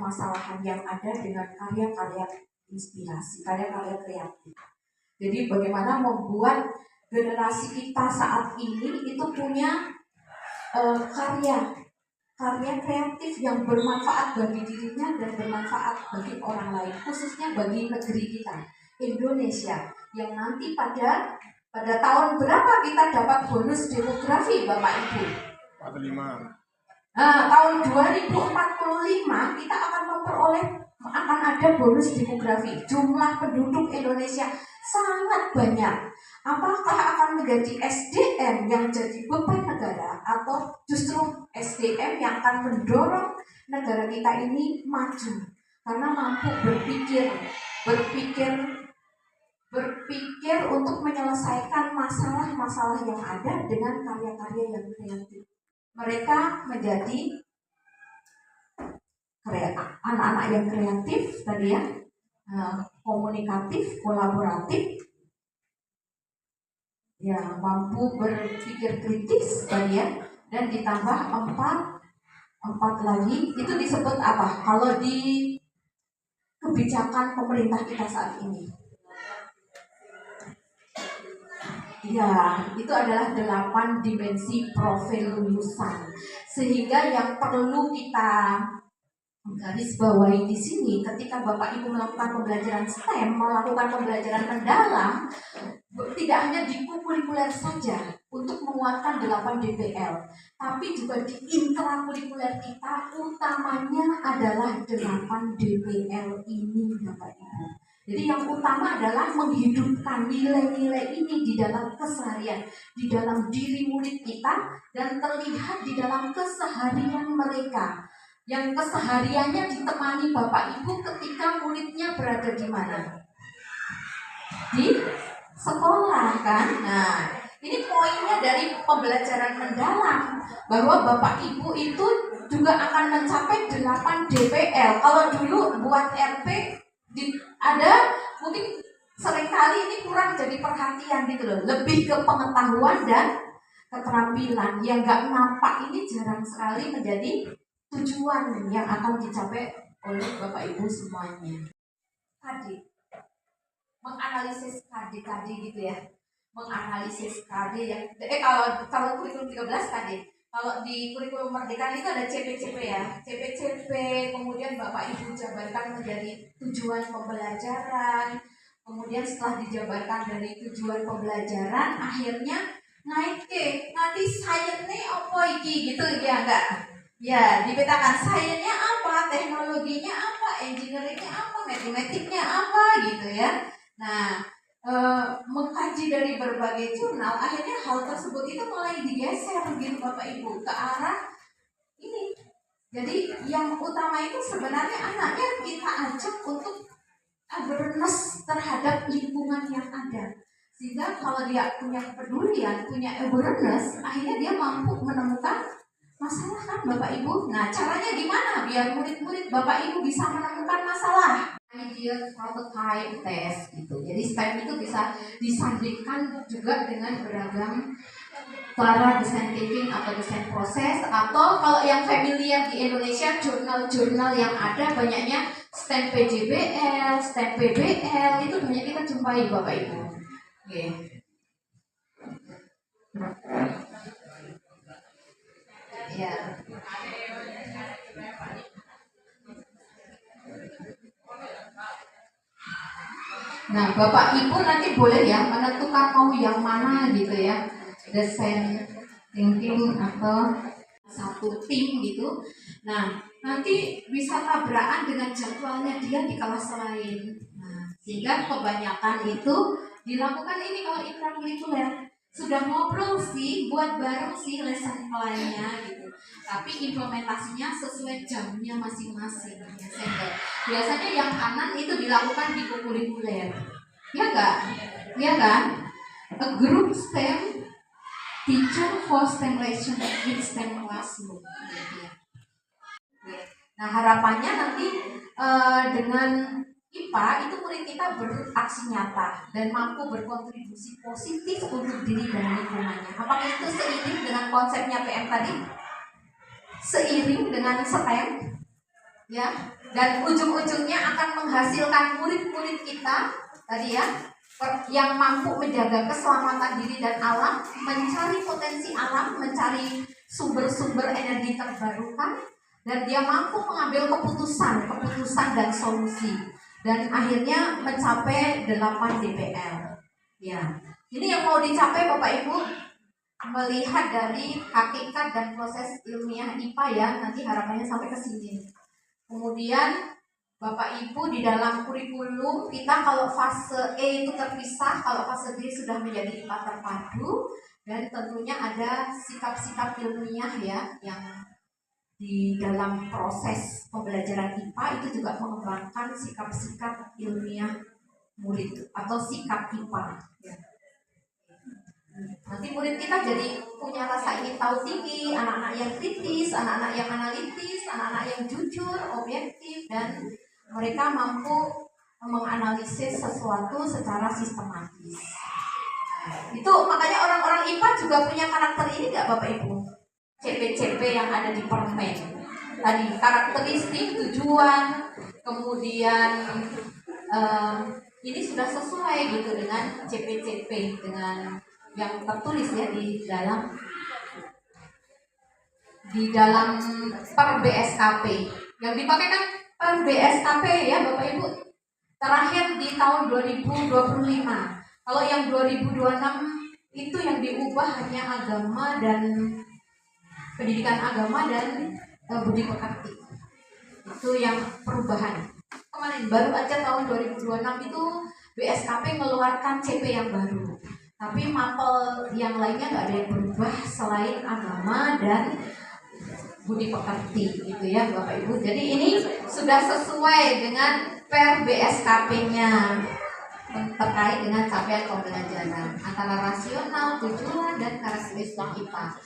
permasalahan yang ada dengan karya-karya inspirasi, karya-karya kreatif. Jadi bagaimana membuat generasi kita saat ini itu punya karya kreatif yang bermanfaat bagi dirinya dan bermanfaat bagi orang lain, khususnya bagi negeri kita, Indonesia, yang nanti pada tahun berapa kita dapat bonus demografi, Bapak Ibu? 45. Nah, tahun 2045 kita akan ada bonus demografi. Jumlah penduduk Indonesia sangat banyak. Apakah akan menjadi SDM yang jadi beban negara, atau justru SDM yang akan mendorong negara kita ini maju karena mampu berpikir untuk menyelesaikan masalah-masalah yang ada dengan karya-karya yang kreatif. Mereka menjadi anak-anak yang kreatif tadi ya, komunikatif, kolaboratif, ya mampu berpikir kritis tadi ya, dan ditambah empat lagi itu disebut apa? Kalau di kebijakan pemerintah kita saat ini, ya itu adalah 8 dimensi profil lulusan. Sehingga yang perlu kita garis bawahi di sini, ketika Bapak Ibu melakukan pembelajaran STEM, melakukan pembelajaran mendalam, tidak hanya di kurikuler saja untuk menguatkan 8 DPL, tapi juga di intrakurikuler kita, utamanya adalah 8 DPL ini, Bapak Ibu. Jadi yang utama adalah menghidupkan nilai-nilai ini di dalam keseharian, di dalam diri murid kita, dan terlihat di dalam keseharian mereka. Yang kesehariannya ditemani Bapak Ibu ketika muridnya berada di mana? Di sekolah kan? Nah, ini poinnya dari pembelajaran mendalam, bahwa Bapak Ibu itu juga akan mencapai 8 DPL. Kalau dulu buat RP ada mungkin seringkali ini kurang jadi perhatian gitu loh. Lebih ke pengetahuan dan keterampilan yang nggak nampak ini jarang sekali menjadi tujuan yang akan dicapai oleh Bapak Ibu semuanya. KD, menganalisis KD gitu ya, menganalisis KD yang kalau kurikulum 13 KD. Kalau di kurikulum Merdeka itu ada CP-CP ya, CP-CP, kemudian Bapak Ibu jabarkan menjadi tujuan pembelajaran, kemudian setelah dijabarkan dari tujuan pembelajaran, akhirnya naik ke nanti sainsnya apa iki gitu ya enggak? Ya, dipetakan sainsnya apa, teknologinya apa, engineeringnya apa, matematiknya apa gitu ya. Nah, mengkaji dari berbagai jurnal, akhirnya hal tersebut itu mulai digeser gitu Bapak Ibu ke arah ini. Jadi yang utama itu sebenarnya anaknya kita ajak untuk awareness terhadap lingkungan yang ada. Sehingga kalau dia punya kepedulian, punya awareness, akhirnya dia mampu menemukan masalah kan Bapak Ibu. Nah, caranya gimana biar murid-murid Bapak Ibu bisa menemukan masalah? Idea prototype test gitu. Jadi STEM itu bisa disandingkan juga dengan beragam cara desain thinking atau desain proses, atau kalau yang familiar di Indonesia jurnal-jurnal yang ada banyaknya STEM PJBL, STEM PBL, itu banyak kita jumpai Bapak Ibu. Oke. Ya. Nah, Bapak Ibu nanti boleh ya menentukan mau yang mana gitu ya, desain thinking atau satu tim gitu. Nah, nanti bisa tabrakan dengan jadwalnya dia di kelas lain. Nah, sehingga kebanyakan itu dilakukan ini kalau intrakurikuler. Sudah ngobrol sih, buat bareng sih lesson plan-nya gitu. Tapi implementasinya sesuai jamnya masing-masing. Biasanya yang kanan itu dilakukan di kurikuler. Ya enggak? Ya kan? A group STEM teacher for STEM lesson in STEM classroom. Nah, harapannya nanti dengan IPA itu murid kita beraksi nyata dan mampu berkontribusi positif untuk diri dan lingkungannya. Apakah itu seiring dengan konsepnya PM tadi? Seiring dengan STEM? ya, dan ujung-ujungnya akan menghasilkan murid-murid kita tadi ya, yang mampu menjaga keselamatan diri dan alam, mencari potensi alam, mencari sumber-sumber energi terbarukan, dan dia mampu mengambil keputusan dan solusi, dan akhirnya mencapai 8 DPL. Ya, ini yang mau dicapai Bapak Ibu, melihat dari hakikat dan proses ilmiah IPA ya, nanti harapannya sampai ke sini. Kemudian Bapak Ibu di dalam kurikulum kita kalau fase E itu terpisah, kalau fase B sudah menjadi IPA terpadu, dan tentunya ada sikap-sikap ilmiah ya yang di dalam proses pembelajaran IPA itu juga mengembangkan sikap-sikap ilmiah murid atau sikap IPA. Ya. Nanti murid kita jadi punya rasa ingin tahu tinggi, anak-anak yang kritis, anak-anak yang analitis, anak-anak yang jujur, objektif, dan mereka mampu menganalisis sesuatu secara sistematis. Nah, itu makanya orang-orang IPA juga punya karakter ini nggak Bapak Ibu? CP-CP yang ada di permen tadi, karakteristik, tujuan, kemudian ini sudah sesuai gitu dengan CP-CP, dengan yang tertulis ya di dalam per BSKP yang dipakai kan per BSKP ya Bapak Ibu, terakhir di tahun 2025. Kalau yang 2026 itu yang diubah hanya agama dan pendidikan agama dan budi pekerti, itu yang perubahan. Kemarin baru aja tahun 2026 itu BSKP mengeluarkan CP yang baru, tapi mapel yang lainnya nggak ada yang berubah selain agama dan budi pekerti gitu ya Bapak Ibu. Jadi ini sudah sesuai dengan per BSKP-nya terkait dengan capaian pembelajaran antara rasional, tujuan, dan karakteristik IPA.